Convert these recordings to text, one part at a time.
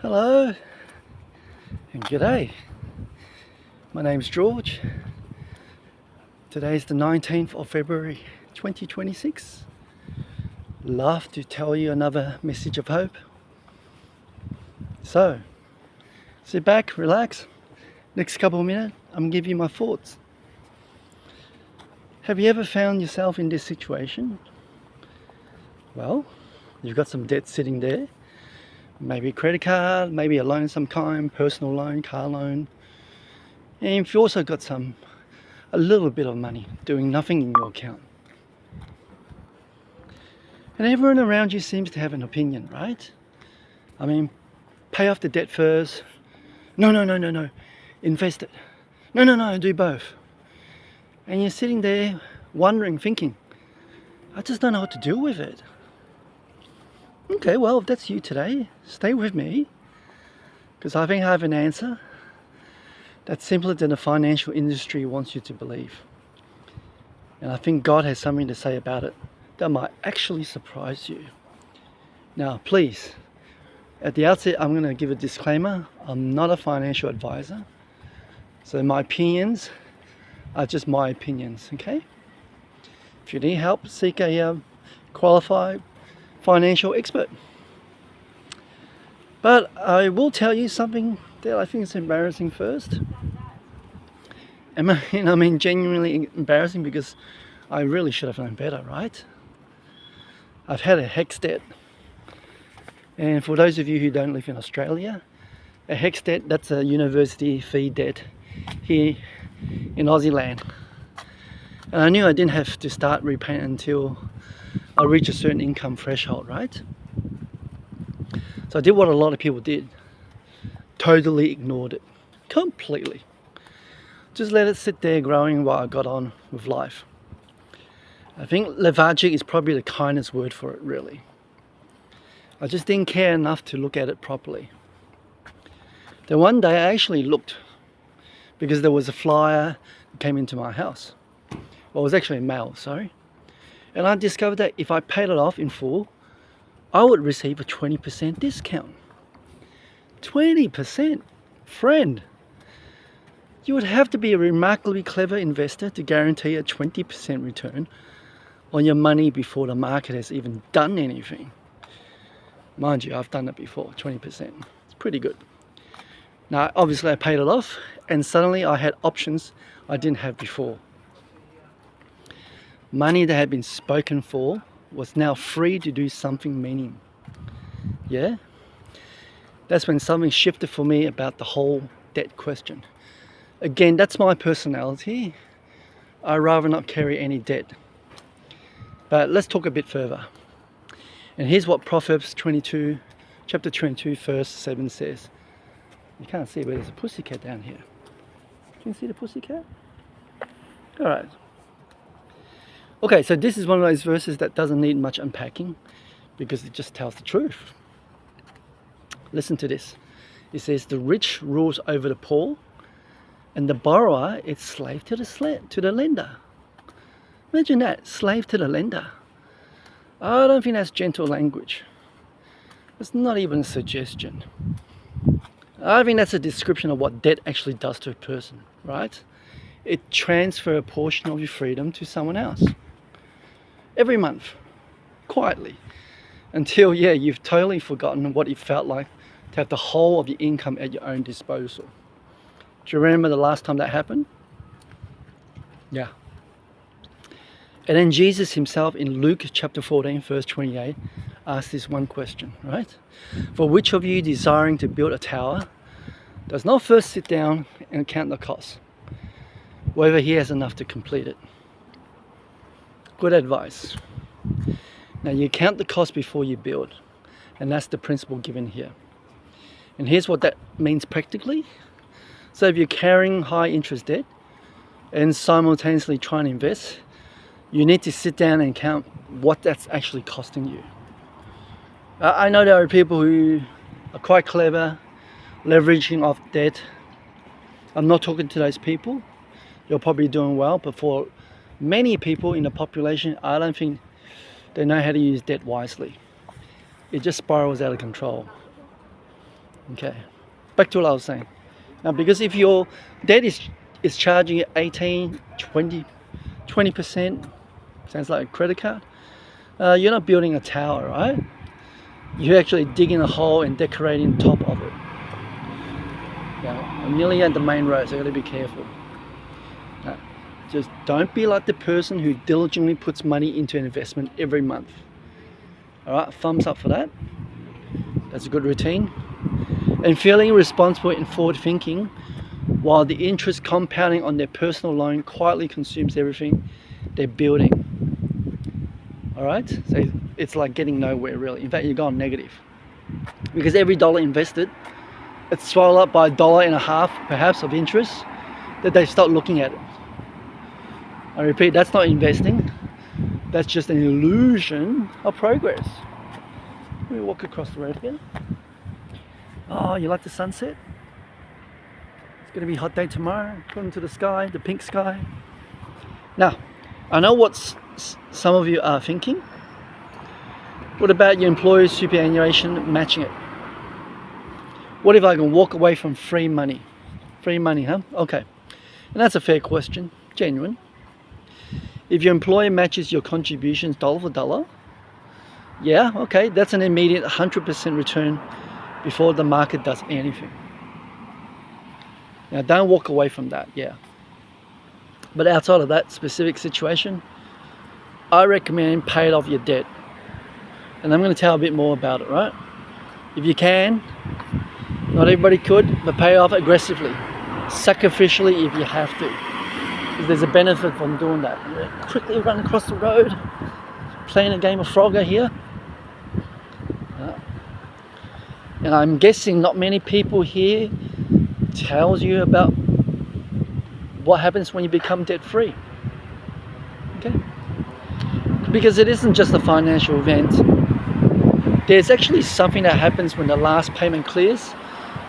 Hello and g'day. My name's George. Today's the 19th of February 2026. Love to tell you another message of hope. So, sit back, relax. Next couple of minutes, I'm gonna give you my thoughts. Have you ever found yourself in this situation? Well, you've got some debt sitting there. Maybe a credit card, maybe a loan of some kind, personal loan, car loan. And you've also got a little bit of money doing nothing in your account. And everyone around you seems to have an opinion, right? I mean, pay off the debt first. No. Invest it. No, do both. And you're sitting there wondering, thinking, I just don't know what to do with it. Okay, well, if that's you today, stay with me, because I think I have an answer that's simpler than the financial industry wants you to believe. And I think God has something to say about it that might actually surprise you. Now, please, at the outset, I'm going to give a disclaimer. I'm not a financial advisor, so my opinions are just my opinions, okay? If you need help, seek a qualified financial expert. But I will tell you something that I think is embarrassing first. I mean genuinely embarrassing, because I really should have known better, right? I've had a HECS debt. And for those of you who don't live in Australia, a HECS debt, that's a university fee debt here in Aussie land. And I knew I didn't have to start repaying until I reach a certain income threshold, right? So I did what a lot of people did. Totally ignored it. Completely. Just let it sit there growing while I got on with life. I think lethargic is probably the kindest word for it, really. I just didn't care enough to look at it properly. Then one day I actually looked, because there was a flyer that came into my house. Well, it was actually mail, sorry. And I discovered that if I paid it off in full, I would receive a 20% discount. 20%? Friend, you would have to be a remarkably clever investor to guarantee a 20% return on your money before the market has even done anything. Mind you, I've done it before, 20%. It's pretty good. Now, obviously I paid it off, and suddenly I had options I didn't have before. Money that had been spoken for was now free to do something meaning. Yeah? That's when something shifted for me about the whole debt question. Again, that's my personality. I'd rather not carry any debt. But let's talk a bit further. And here's what Proverbs 22, chapter 22, verse 7 says. You can't see, but there's a pussycat down here. Can you see the pussycat? All right. Okay, so this is one of those verses that doesn't need much unpacking, because it just tells the truth. Listen to this. It says, the rich rules over the poor, and the borrower is slave to the lender. Imagine that, slave to the lender. I don't think that's gentle language. It's not even a suggestion. I think that's a description of what debt actually does to a person, right? It transfers a portion of your freedom to someone else. Every month, quietly, until you've totally forgotten what it felt like to have the whole of your income at your own disposal. Do you remember the last time that happened? Yeah. And then Jesus himself in Luke chapter 14 verse 28 asked this one question, right? For which of you desiring to build a tower does not first sit down and count the cost, whether he has enough to complete it? Good advice. Now you count the cost before you build, and that's the principle given here. And here's what that means practically. So if you're carrying high interest debt and simultaneously trying to invest, you need to sit down and count what that's actually costing you. I know there are people who are quite clever, leveraging off debt. I'm not talking to those people. You're probably doing well, but for many people in the population, I don't think they know how to use debt wisely. It just spirals out of control. Okay, back to what I was saying. Now, because if your debt is charging you 18, 20%, sounds like a credit card, you're not building a tower, right? You're actually digging a hole and decorating the top of it. Now, I'm nearly at the main road, so I gotta be careful. Now, just don't be like the person who diligently puts money into an investment every month. All right, thumbs up for that. That's a good routine. And feeling responsible and forward thinking while the interest compounding on their personal loan quietly consumes everything they're building. All right, so it's like getting nowhere really. In fact, you're going negative because every dollar invested, it's swallowed up by $1.50 perhaps of interest that they start looking at it. I repeat, that's not investing. That's just an illusion of progress. Let me walk across the road here. Oh, you like the sunset? It's going to be a hot day tomorrow. According to the sky, the pink sky. Now, I know what some of you are thinking. What about your employer's superannuation matching it? What if I can walk away from free money? Free money, huh? Okay. And that's a fair question, genuine. If your employer matches your contributions dollar for dollar, yeah, okay, that's an immediate 100% return before the market does anything. Now, don't walk away from that, yeah. But outside of that specific situation, I recommend paying off your debt. And I'm going to tell a bit more about it, right? If you can, not everybody could, but pay off aggressively, sacrificially if you have to. Because there's a benefit from doing that. Quickly run across the road, playing a game of Frogger here. And I'm guessing not many people here tells you about what happens when you become debt free. Okay? Because it isn't just a financial event. There's actually something that happens when the last payment clears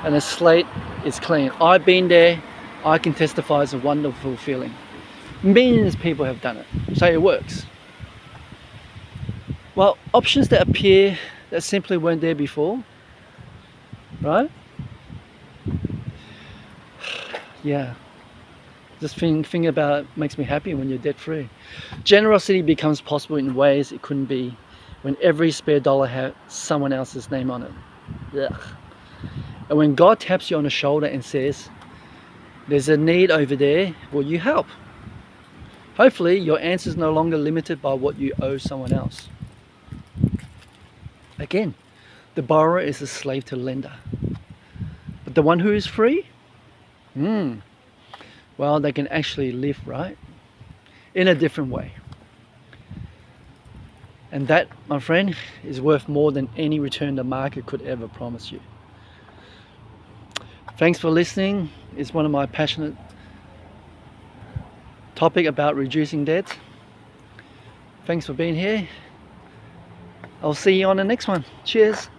and the slate is clean. I've been there. I can testify it's a wonderful feeling. Millions of people have done it, so it works. Well, options that appear that simply weren't there before, right? Yeah, just thinking about it makes me happy when you're debt free. Generosity becomes possible in ways it couldn't be when every spare dollar had someone else's name on it. Ugh. And when God taps you on the shoulder and says, there's a need over there, will you help? Hopefully your answer is no longer limited by what you owe someone else. Again, the borrower is a slave to the lender. But the one who is free, well, they can actually live, right? In a different way. And that, my friend, is worth more than any return the market could ever promise you. Thanks for listening. It's one of my passionate topic about reducing debt. Thanks for being here. I'll see you on the next one. Cheers.